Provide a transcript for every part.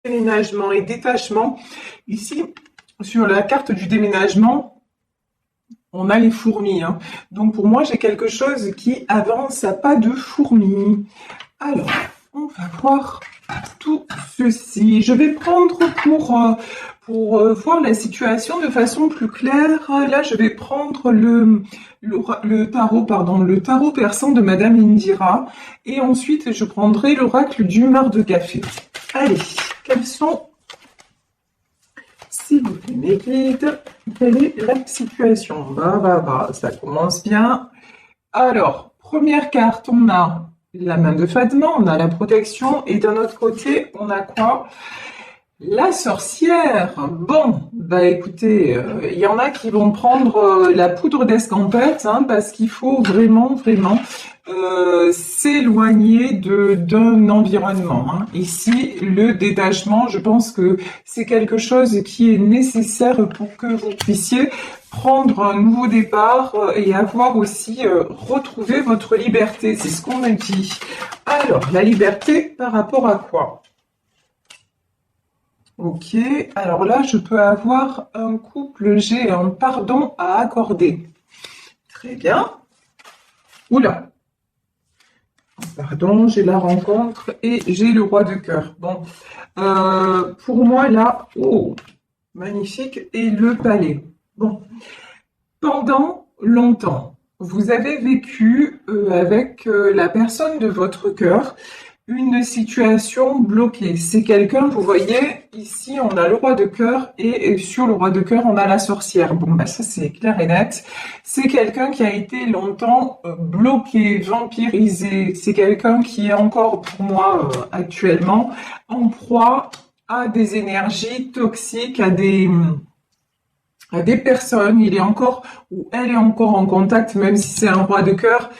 Déménagement et détachement. Ici, sur la carte du déménagement, on a les fourmis, hein. Donc pour moi, j'ai quelque chose qui avance à pas de fourmis. Alors, on va voir tout ceci. Je vais prendre pour voir la situation de façon plus claire. Là, je vais prendre le tarot, pardon, le tarot persan de Madame Indira. Et ensuite, je prendrai l'oracle du mar de café. Allez, quels sont, s'il vous plaît, mes guides, quelle est la situation? Ça commence bien. Alors, première carte, on a la main de Fatma, on a la protection, et d'un autre côté, on a quoi? La sorcière. Bon, bah écoutez, il y en a qui vont prendre la poudre d'escampette, hein, parce qu'il faut vraiment s'éloigner d'un environnement, hein. Ici, le détachement, je pense que c'est quelque chose qui est nécessaire pour que vous puissiez prendre un nouveau départ et avoir aussi retrouvé votre liberté. C'est ce qu'on me dit. Alors, la liberté par rapport à quoi? Ok, alors là, je peux avoir un couple, j'ai un pardon à accorder. Très bien. Oula. Pardon, j'ai la rencontre et j'ai le roi de cœur. Bon, pour moi, là, oh, magnifique, et le palais. Bon, pendant longtemps, vous avez vécu avec la personne de votre cœur une situation bloquée. C'est quelqu'un, vous voyez, ici on a le roi de cœur et sur le roi de cœur on a la sorcière. Bon, bah ça c'est clair et net. C'est quelqu'un qui a été longtemps bloqué, vampirisé. C'est quelqu'un qui est encore pour moi actuellement en proie à des énergies toxiques, à des personnes. Il est encore ou elle est encore en contact, même si c'est un roi de cœur.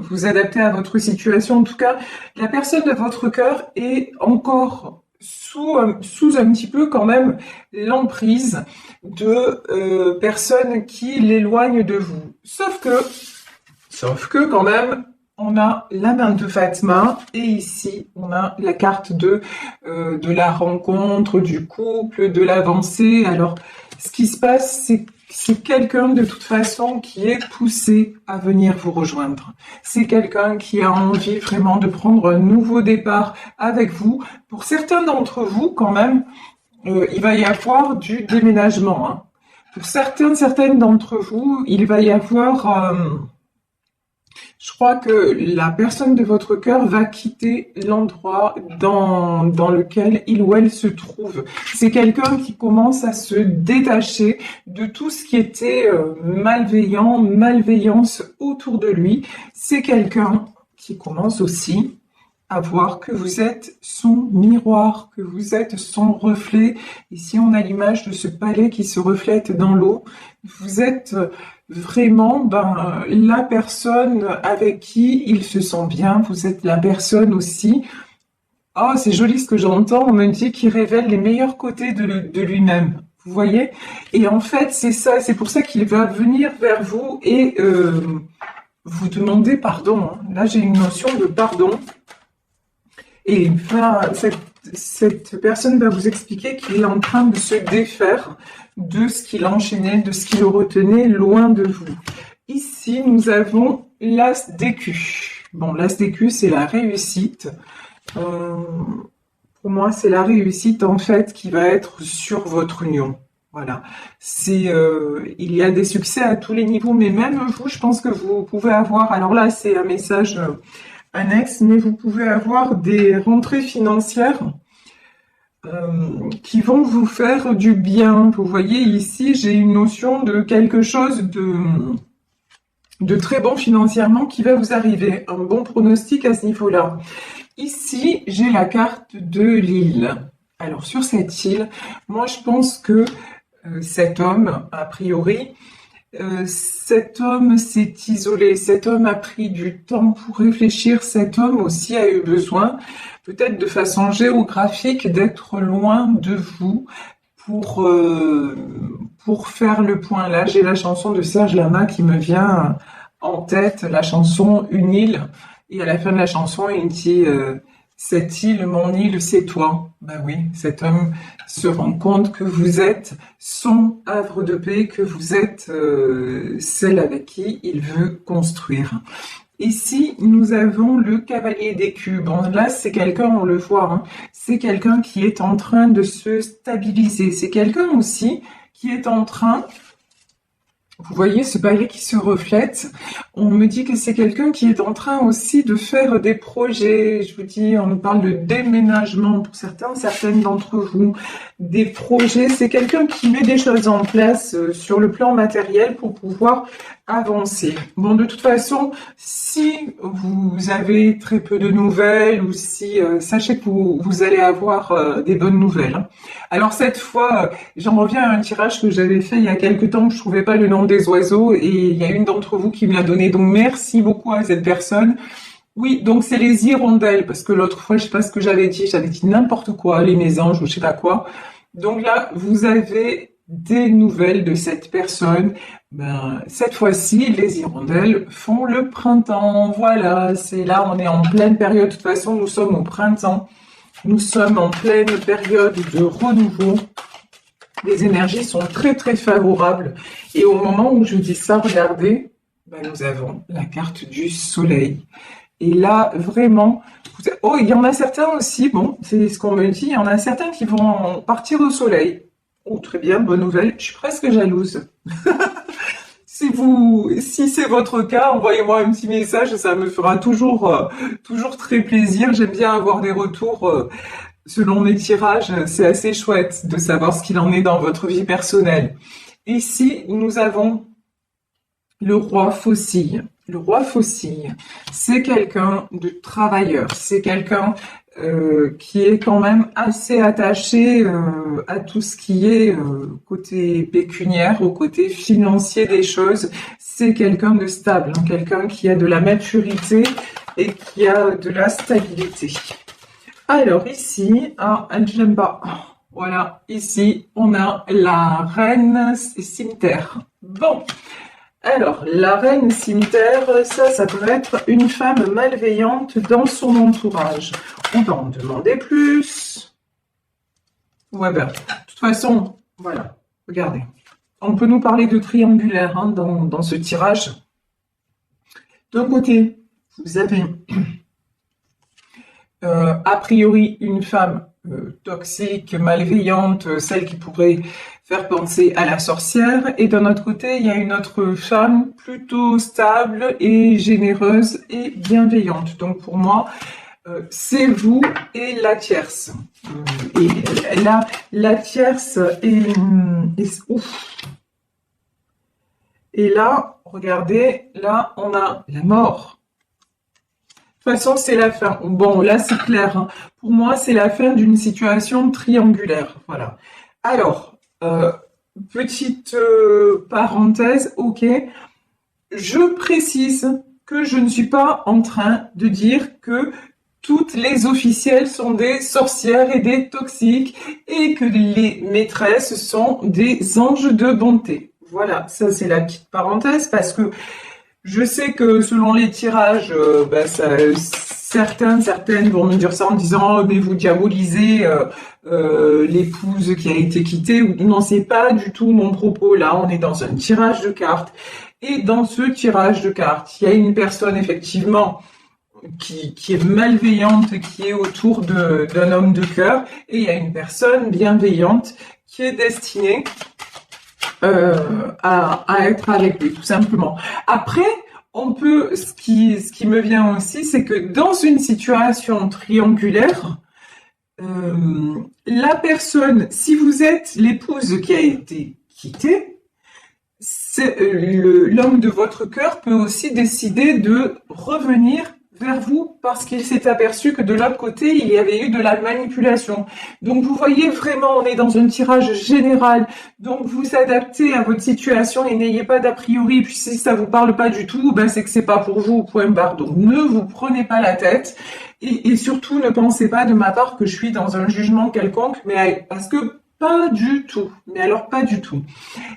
Vous adaptez à votre situation. En tout cas, la personne de votre cœur est encore sous un petit peu quand même l'emprise de personnes qui l'éloignent de vous. Sauf que quand même, on a la main de Fatma et ici on a la carte de la rencontre, du couple, de l'avancée. Alors, ce qui se passe, c'est quelqu'un de toute façon qui est poussé à venir vous rejoindre. C'est quelqu'un qui a envie vraiment de prendre un nouveau départ avec vous. Pour certains d'entre vous, quand même, il va y avoir du déménagement, hein. Pour certaines d'entre vous, il va y avoir... je crois que la personne de votre cœur va quitter l'endroit dans lequel il ou elle se trouve. C'est quelqu'un qui commence à se détacher de tout ce qui était malveillance autour de lui. C'est quelqu'un qui commence aussi à voir que vous êtes son miroir, que vous êtes son reflet. Ici, on a l'image de ce palais qui se reflète dans l'eau. Vous êtes vraiment la personne avec qui il se sent bien. Vous êtes la personne aussi. Oh, c'est joli ce que j'entends. On me dit qu'il révèle les meilleurs côtés de lui-même. Vous voyez? Et en fait, c'est ça. C'est pour ça qu'il va venir vers vous et vous demander pardon, hein. Là, j'ai une notion de pardon. Et cette personne va vous expliquer qu'il est en train de se défaire de ce qui l'enchaînait, de ce qui le retenait loin de vous. Ici, nous avons l'as d'écus. Bon, l'as d'écus, c'est la réussite. Pour moi, c'est la réussite, en fait, qui va être sur votre union. Voilà. Il y a des succès à tous les niveaux, mais même vous, je pense que vous pouvez avoir... Alors là, c'est un message... annexe, mais vous pouvez avoir des rentrées financières qui vont vous faire du bien. Vous voyez ici, j'ai une notion de quelque chose de très bon financièrement qui va vous arriver. Un bon pronostic à ce niveau-là. Ici, j'ai la carte de l'île. Alors sur cette île, moi je pense que cet homme, a priori, cet homme s'est isolé, cet homme a pris du temps pour réfléchir, cet homme aussi a eu besoin, peut-être de façon géographique, d'être loin de vous pour faire le point. Là, j'ai la chanson de Serge Lama qui me vient en tête, la chanson Une île, et à la fin de la chanson, il dit Cette île, mon île, c'est toi. Ben oui, cet homme se rend compte que vous êtes son havre de paix, que vous êtes celle avec qui il veut construire. Ici, nous avons le cavalier d'écus. Bon, là, c'est quelqu'un, on le voit, hein, c'est quelqu'un qui est en train de se stabiliser. C'est quelqu'un aussi qui est en train... Vous voyez ce balai qui se reflète. On me dit que c'est quelqu'un qui est en train aussi de faire des projets. Je vous dis, on nous parle de déménagement pour certains, certaines d'entre vous. Des projets, c'est quelqu'un qui met des choses en place sur le plan matériel pour pouvoir avancer. Bon, de toute façon, si vous avez très peu de nouvelles ou si, sachez que vous allez avoir des bonnes nouvelles, hein. Alors cette fois, j'en reviens à un tirage que j'avais fait il y a quelques temps, je trouvais pas le nom des oiseaux et il y a une d'entre vous qui me l'a donné, donc merci beaucoup à cette personne. Oui, donc c'est les hirondelles, parce que l'autre fois, je sais pas ce que j'avais dit n'importe quoi, les mésanges ou je sais pas quoi. Donc là, vous avez des nouvelles de cette personne. Ben, cette fois-ci, les hirondelles font le printemps. Voilà, c'est là, on est en pleine période. De toute façon, nous sommes au printemps. Nous sommes en pleine période de renouveau. Les énergies sont très très favorables. Et au moment où je dis ça, regardez, ben nous avons la carte du soleil. Et là, vraiment, oh, il y en a certains aussi, bon, c'est ce qu'on me dit, il y en a certains qui vont partir au soleil. Oh, très bien, bonne nouvelle, je suis presque jalouse. Si c'est votre cas, envoyez-moi un petit message, ça me fera toujours très plaisir. J'aime bien avoir des retours selon mes tirages, c'est assez chouette de savoir ce qu'il en est dans votre vie personnelle. Ici, nous avons le roi Faucille. Le roi Faucille, c'est quelqu'un de travailleur, c'est quelqu'un qui est quand même assez attaché à tout ce qui est côté pécuniaire, au côté financier des choses. C'est quelqu'un de stable, hein, quelqu'un qui a de la maturité et qui a de la stabilité. Alors ici, je l'aime pas. Voilà, ici, on a la reine cimetière. Bon, alors, la reine cimetière, ça peut être une femme malveillante dans son entourage. On va en demander plus. Ouais, ben, de toute façon, voilà, regardez. On peut nous parler de triangulaire hein, dans ce tirage. D'un côté, vous avez a priori une femme toxique, malveillante, celle qui pourrait faire penser à la sorcière. Et d'un autre côté, il y a une autre femme plutôt stable et généreuse et bienveillante. Donc pour moi, c'est vous et la tierce. Et là, la tierce est ouf. Et là, regardez, là, on a la mort. De toute façon, c'est la fin. Bon, là, c'est clair. Hein. Pour moi, c'est la fin d'une situation triangulaire. Voilà. Alors, petite parenthèse, ok. Je précise que je ne suis pas en train de dire que toutes les officielles sont des sorcières et des toxiques et que les maîtresses sont des anges de bonté. Voilà, ça c'est la petite parenthèse parce que je sais que selon les tirages, certaines vont me dire ça en disant oh, mais vous diabolisez l'épouse qui a été quittée. Non, c'est pas du tout mon propos. Là, on est dans un tirage de cartes. Et dans ce tirage de cartes, il y a une personne effectivement qui est malveillante, qui est autour d'un homme de cœur, et il y a une personne bienveillante qui est destinée à être avec lui, tout simplement. Après, on peut, ce qui me vient aussi, c'est que dans une situation triangulaire, la personne, si vous êtes l'épouse qui a été quittée, l'homme de votre cœur peut aussi décider de revenir vers vous parce qu'il s'est aperçu que de l'autre côté, il y avait eu de la manipulation. Donc vous voyez vraiment, on est dans un tirage général. Donc vous adaptez à votre situation et n'ayez pas d'a priori. Puis si ça vous parle pas du tout, ben c'est que c'est pas pour vous, point barre. Donc ne vous prenez pas la tête et surtout ne pensez pas de ma part que je suis dans un jugement quelconque, mais parce que pas du tout, mais alors pas du tout.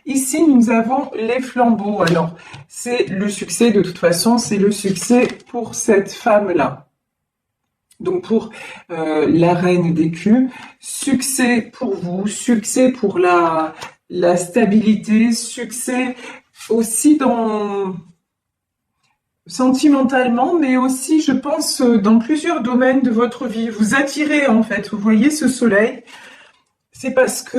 Ici, nous avons les flambeaux. Alors, c'est le succès, de toute façon, c'est le succès pour cette femme-là. Donc pour la reine d'écus, succès pour vous, succès pour la stabilité, succès aussi sentimentalement, mais aussi, je pense, dans plusieurs domaines de votre vie. Vous attirez, en fait, vous voyez ce soleil, c'est parce que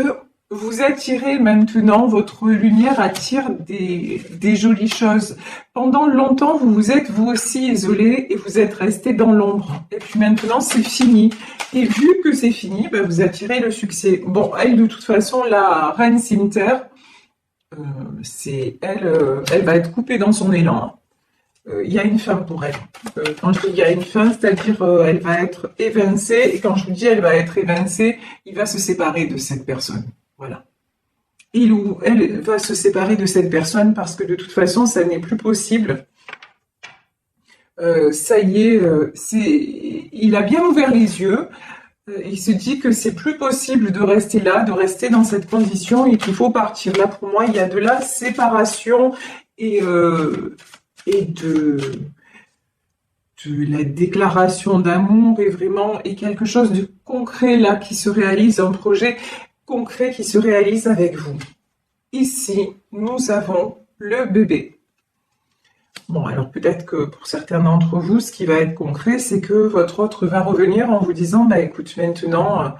vous attirez maintenant, votre lumière attire des jolies choses. Pendant longtemps, vous vous êtes vous aussi isolé et vous êtes resté dans l'ombre. Et puis maintenant, c'est fini. Et vu que c'est fini, ben, vous attirez le succès. Bon, elle, de toute façon, la reine Cimetière, elle va être coupée dans son élan. Il y a une fin pour elle. Quand je dis il y a une fin, c'est-à-dire elle va être évincée. Et quand je vous dis elle va être évincée, il va se séparer de cette personne. Voilà. Il ou elle va se séparer de cette personne parce que de toute façon, ça n'est plus possible. Ça y est, il a bien ouvert les yeux. Il se dit que c'est plus possible de rester là, de rester dans cette condition et qu'il faut partir. Là, pour moi, il y a de la séparation et de la déclaration d'amour et quelque chose de concret là qui se réalise, un projet concret qui se réalise avec vous. Ici, nous avons le bébé. Bon, alors peut-être que pour certains d'entre vous, ce qui va être concret, c'est que votre autre va revenir en vous disant, bah écoute, maintenant,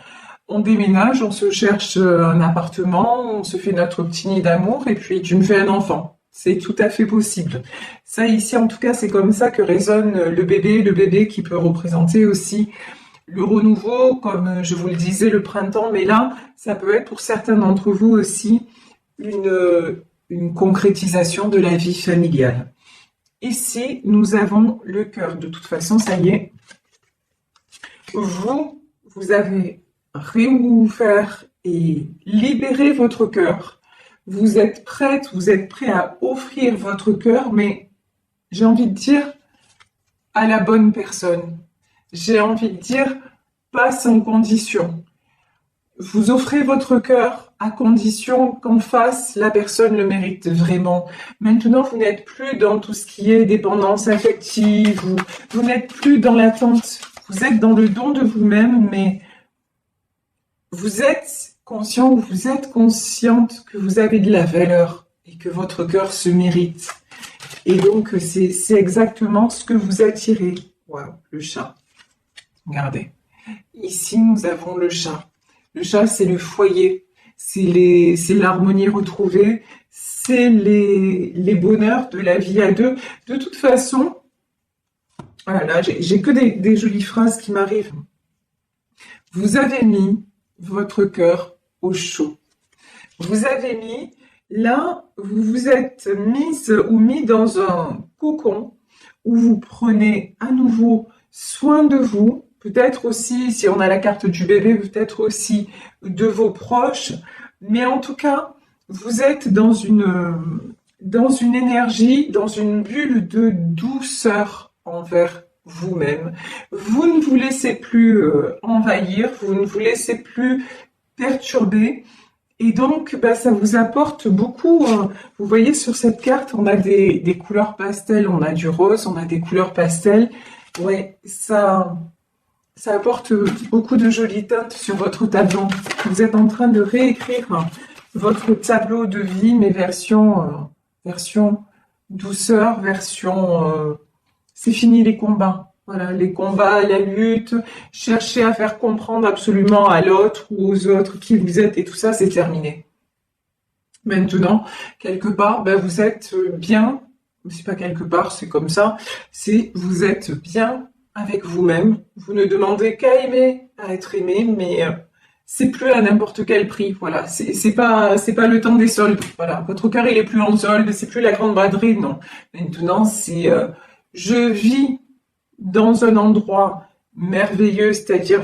on déménage, on se cherche un appartement, on se fait notre petit nid d'amour et puis tu me fais un enfant. C'est tout à fait possible. Ça ici, en tout cas, c'est comme ça que résonne le bébé qui peut représenter aussi le renouveau, comme je vous le disais, le printemps. Mais là, ça peut être pour certains d'entre vous aussi une concrétisation de la vie familiale. Ici, nous avons le cœur. De toute façon, ça y est. Vous avez réouvert et libéré votre cœur. Vous êtes prête, vous êtes prêt à offrir votre cœur, mais j'ai envie de dire à la bonne personne. J'ai envie de dire pas sans condition. Vous offrez votre cœur à condition qu'en face, la personne le mérite vraiment. Maintenant, vous n'êtes plus dans tout ce qui est dépendance affective, vous n'êtes plus dans l'attente. Vous êtes dans le don de vous-même, mais vous êtes conscient ou vous êtes consciente que vous avez de la valeur et que votre cœur se mérite. Et donc, c'est exactement ce que vous attirez. Waouh, le chat. Regardez. Ici, nous avons le chat. Le chat, c'est le foyer. C'est l'harmonie retrouvée. C'est les bonheurs de la vie à deux. De toute façon, voilà, j'ai que des jolies phrases qui m'arrivent. Vous avez mis votre cœur au chaud. Vous avez mis, là, vous vous êtes mise ou mis dans un cocon où vous prenez à nouveau soin de vous, peut-être aussi, si on a la carte du bébé, peut-être aussi de vos proches, mais en tout cas, vous êtes dans une énergie, dans une bulle de douceur envers vous-même. Vous ne vous laissez plus envahir, vous ne vous laissez plus perturber, et donc ça vous apporte beaucoup. Vous voyez sur cette carte, on a des couleurs pastel, on a du rose, on a des couleurs pastel. Ouais, ça apporte beaucoup de jolies teintes sur votre tableau. Vous êtes en train de réécrire votre tableau de vie, mais version douceur, c'est fini les combats. Voilà, les combats, la lutte, chercher à faire comprendre absolument à l'autre ou aux autres qui vous êtes et tout ça, c'est terminé. Maintenant, quelque part, vous êtes bien, c'est pas quelque part, c'est comme ça, vous êtes bien avec vous-même. Vous ne demandez qu'à aimer, à être aimé, mais c'est plus à n'importe quel prix. Voilà, c'est pas le temps des soldes. Voilà, votre cœur il est plus en solde, c'est plus la grande braderie, non. Maintenant, c'est je vis dans un endroit merveilleux, c'est-à-dire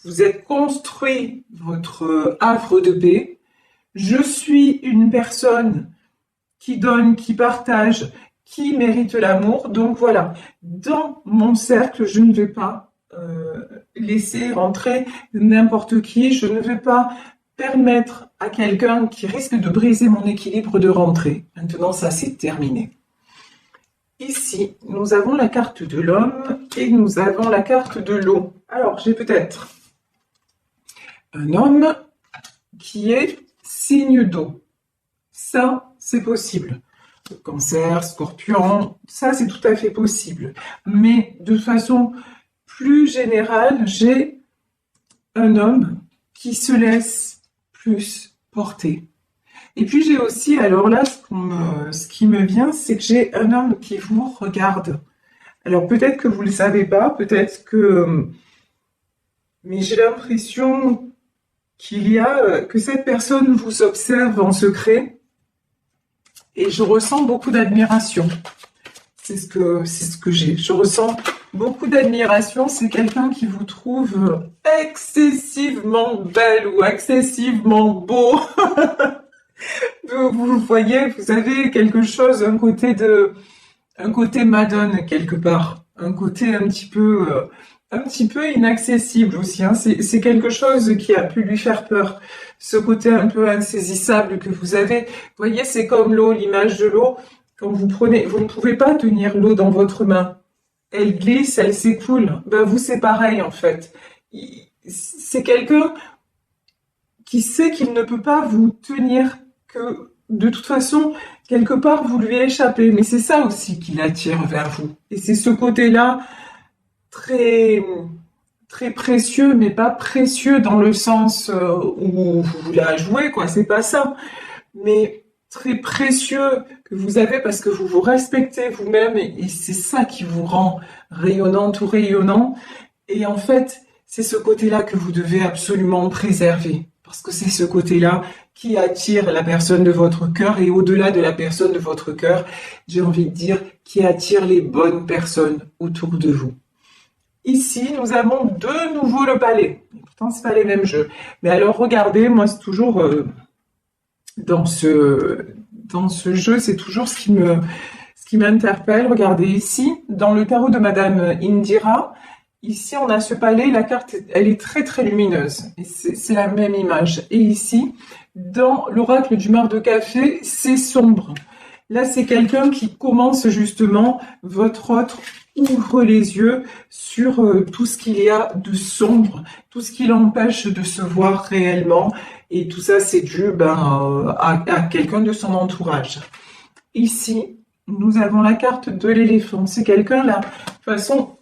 vous êtes construit votre havre de paix. Je suis une personne qui donne, qui partage, qui mérite l'amour. Donc voilà, dans mon cercle, je ne vais pas laisser rentrer n'importe qui. Je ne vais pas permettre à quelqu'un qui risque de briser mon équilibre de rentrer. Maintenant, ça c'est terminé. Ici, nous avons la carte de l'homme et nous avons la carte de l'eau. Alors, j'ai peut-être un homme qui est signe d'eau. Ça, c'est possible. Cancer, Scorpion, ça, c'est tout à fait possible. Mais de façon plus générale, j'ai un homme qui se laisse plus porter. Et puis j'ai aussi, alors là, ce qui me vient, c'est que j'ai un homme qui vous regarde. Alors peut-être que vous ne le savez pas, peut-être que... Mais j'ai l'impression que cette personne vous observe en secret et je ressens beaucoup d'admiration. C'est ce que j'ai. Je ressens beaucoup d'admiration. C'est quelqu'un qui vous trouve excessivement belle ou excessivement beau. Vous voyez, vous avez quelque chose, un côté Madone quelque part, un côté un petit peu inaccessible aussi. Hein. C'est quelque chose qui a pu lui faire peur. Ce côté un peu insaisissable que vous avez. Vous voyez, c'est comme l'eau, l'image de l'eau. Quand vous prenez, vous ne pouvez pas tenir l'eau dans votre main. Elle glisse, elle s'écoule. Ben vous, c'est pareil en fait. C'est quelqu'un qui sait qu'il ne peut pas vous tenir, que de toute façon, quelque part, vous lui échappez. Mais c'est ça aussi qui l'attire vers vous. Et c'est ce côté-là très, très précieux, mais pas précieux dans le sens où vous la jouez, quoi. C'est pas ça. Mais très précieux que vous avez parce que vous vous respectez vous-même et c'est ça qui vous rend rayonnante ou rayonnant. Et en fait, c'est ce côté-là que vous devez absolument préserver. Parce que c'est ce côté-là qui attire la personne de votre cœur et au-delà de la personne de votre cœur, j'ai envie de dire, qui attire les bonnes personnes autour de vous. Ici, nous avons de nouveau le palais. Pourtant, c'est pas les mêmes jeux. Mais alors, regardez, moi, c'est toujours dans ce jeu, c'est toujours ce qui m'interpelle. Regardez ici, dans le tarot de Madame Indira. Ici, on a ce palais, la carte, elle est très très lumineuse. C'est la même image. Et ici, dans l'oracle du mar de café, c'est sombre. Là, c'est quelqu'un qui commence justement, votre autre ouvre les yeux sur tout ce qu'il y a de sombre, tout ce qui l'empêche de se voir réellement. Et tout ça, c'est dû à quelqu'un de son entourage. Ici, nous avons la carte de l'éléphant. C'est quelqu'un là, de toute façon...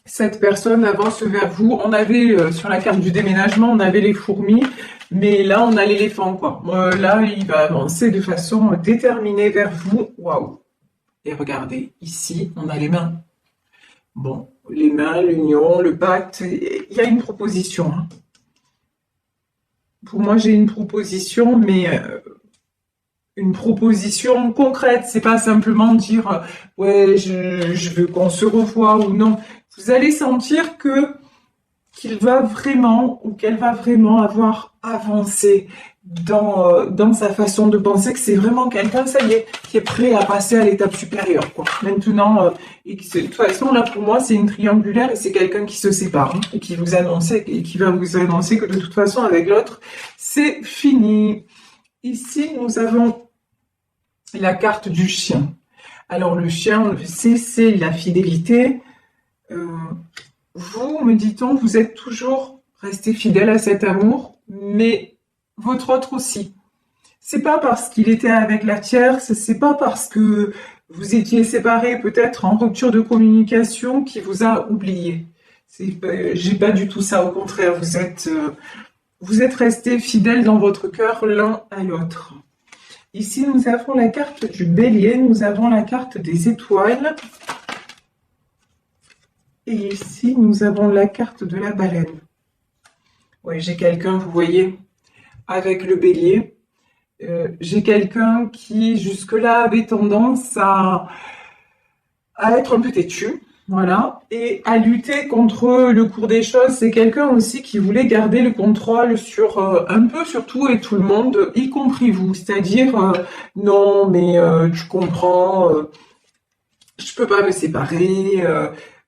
Cette personne avance vers vous. On avait, sur la carte du déménagement, on avait les fourmis, mais là, on a l'éléphant, quoi. Là, il va avancer de façon déterminée vers vous. Waouh! Et regardez, ici, on a les mains. Bon, les mains, l'union, le pacte, il y a une proposition. Hein. Pour moi, j'ai une proposition, mais une proposition concrète. C'est pas simplement dire, ouais, je veux qu'on se revoie ou non. Vous allez sentir qu'il va vraiment ou qu'elle va vraiment avoir avancé dans sa façon de penser, que c'est vraiment quelqu'un, ça y est, qui est prêt à passer à l'étape supérieure, quoi. Maintenant, et de toute façon, là, pour moi, c'est une triangulaire et c'est quelqu'un qui se sépare hein, et qui va vous annoncer que de toute façon, avec l'autre, c'est fini. Ici, nous avons la carte du chien. Alors, le chien, c'est la fidélité. Vous, me dit-on, vous êtes toujours resté fidèle à cet amour, mais votre autre aussi. C'est pas parce qu'il était avec la tierce, c'est pas parce que vous étiez séparés, peut-être en rupture de communication, qui vous a oublié. J'ai pas du tout ça, au contraire, vous êtes restés fidèles dans votre cœur l'un à l'autre. Ici, nous avons la carte du bélier, nous avons la carte des étoiles. Et ici, nous avons la carte de la baleine. Oui, j'ai quelqu'un, vous voyez, avec le bélier. J'ai quelqu'un qui, jusque-là, avait tendance à être un peu têtu, voilà, et à lutter contre le cours des choses. C'est quelqu'un aussi qui voulait garder le contrôle sur un peu sur tout et tout le monde, y compris vous. C'est-à-dire, non, mais tu comprends, je peux pas me séparer...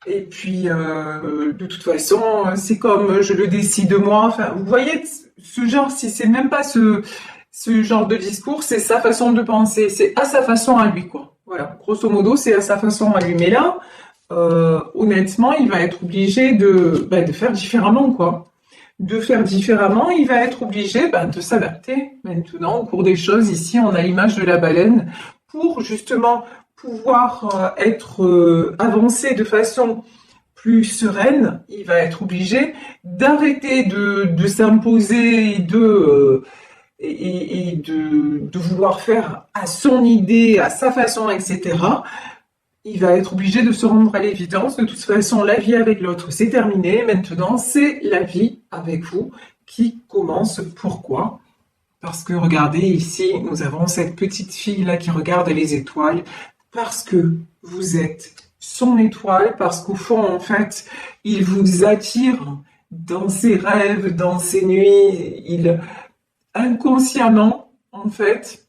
Et puis, de toute façon, c'est comme je le décide moi. Enfin, vous voyez, ce genre, si c'est même pas ce genre de discours, c'est sa façon de penser. C'est à sa façon à lui, quoi. Voilà, grosso modo, c'est à sa façon à lui. Mais là, honnêtement, il va être obligé de faire différemment, quoi. De faire différemment, il va être obligé de s'adapter maintenant au cours des choses. Ici, on a l'image de la baleine pour justement pouvoir être avancé de façon plus sereine. Il va être obligé d'arrêter de s'imposer et de vouloir faire à son idée, à sa façon, etc. Il va être obligé de se rendre à l'évidence. De toute façon, la vie avec l'autre, c'est terminé. Maintenant, c'est la vie avec vous qui commence. Pourquoi? Parce que regardez, ici, nous avons cette petite fille-là qui regarde les étoiles. Parce que vous êtes son étoile, parce qu'au fond, en fait, il vous attire dans ses rêves, dans ses nuits. Inconsciemment, en fait,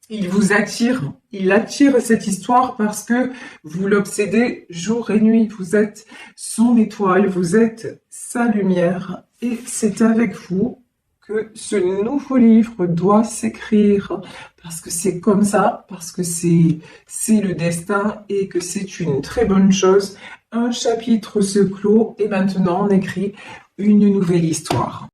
il vous attire. Il attire cette histoire parce que vous l'obsédez jour et nuit. Vous êtes son étoile, vous êtes sa lumière. Et c'est avec vous que ce nouveau livre doit s'écrire. Parce que c'est comme ça, parce que c'est le destin et que c'est une très bonne chose. Un chapitre se clôt et maintenant on écrit une nouvelle histoire.